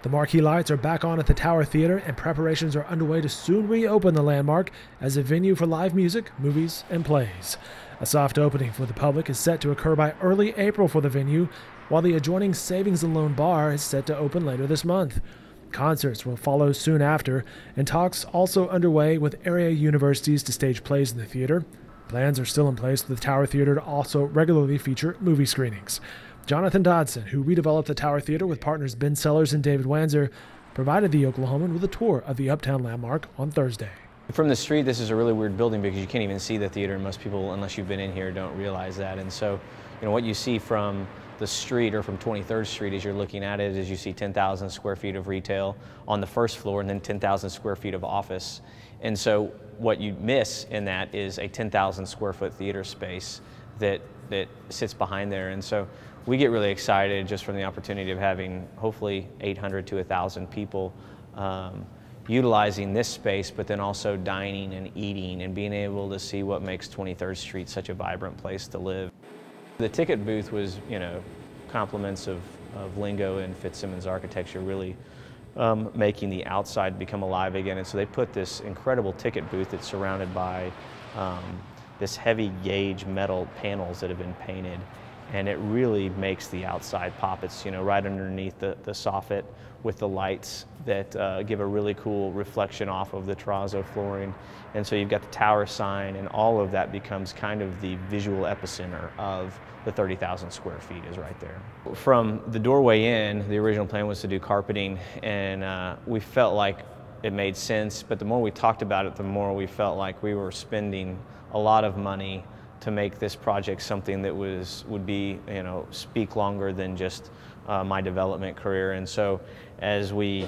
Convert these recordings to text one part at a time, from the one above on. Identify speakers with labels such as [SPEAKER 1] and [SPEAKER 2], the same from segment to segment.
[SPEAKER 1] The Marquee lights are back on at the Tower Theater, and preparations are underway to soon reopen the landmark as a venue for live music, movies, and plays. A soft opening for the public is set to occur by early April for the venue, while the adjoining Savings and Loan Bar is set to open later this month. Concerts will follow soon after, and talks also underway with area universities to stage plays in the theater. Plans are still in place for the Tower Theater to also regularly feature movie screenings. Jonathan Dodson, who redeveloped the Tower Theater with partners Ben Sellers and David Wanzer, provided the Oklahoman with a tour of the Uptown landmark on Thursday.
[SPEAKER 2] From the street, this is a really weird building because you can't even see the theater, and most people, unless you've been in here, don't realize that. And so, what you see from the street or from 23rd Street as you're looking at it is you see 10,000 square feet of retail on the first floor and then 10,000 square feet of office. And so what you miss in that is a 10,000 square foot theater space that sits behind there. And so we get really excited just from the opportunity of having hopefully 800 to 1,000 people utilizing this space, but then also dining and eating and being able to see what makes 23rd Street such a vibrant place to live. The ticket booth was, compliments of Lingo and Fitzsimmons architecture really making the outside become alive again. And so they put this incredible ticket booth that's surrounded by this heavy gauge metal panels that have been painted. And it really makes the outside pop. It's right underneath the soffit with the lights that give a really cool reflection off of the terrazzo flooring. And so you've got the tower sign, and all of that becomes kind of the visual epicenter of the 30,000 square feet is right there. From the doorway in, the original plan was to do carpeting, and we felt like it made sense, but the more we talked about it, the more we felt like we were spending a lot of money to make this project something that would be, speak longer than just my development career. And so as we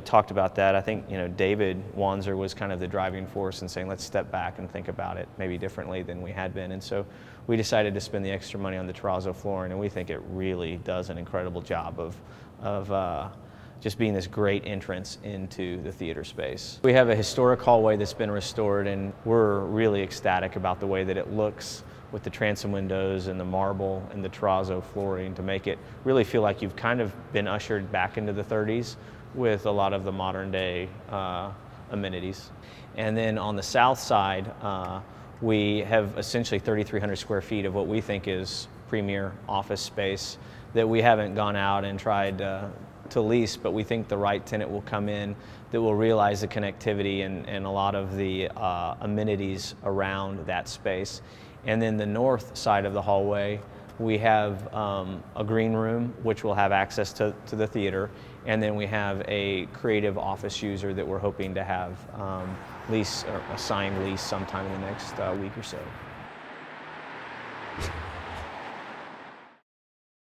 [SPEAKER 2] talked about that, I think, David Wanzer was kind of the driving force in saying, let's step back and think about it maybe differently than we had been. And so we decided to spend the extra money on the terrazzo flooring, and we think it really does an incredible job of just being this great entrance into the theater space. We have a historic hallway that's been restored, and we're really ecstatic about the way that it looks with the transom windows and the marble and the terrazzo flooring to make it really feel like you've kind of been ushered back into the 30s with a lot of the modern day amenities. And then on the south side, we have essentially 3,300 square feet of what we think is premier office space that we haven't gone out and tried to lease, but we think the right tenant will come in that will realize the connectivity and a lot of the amenities around that space. And then the north side of the hallway, we have a green room which will have access to the theater, and then we have a creative office user that we're hoping to have lease or a signed lease sometime in the next week or so.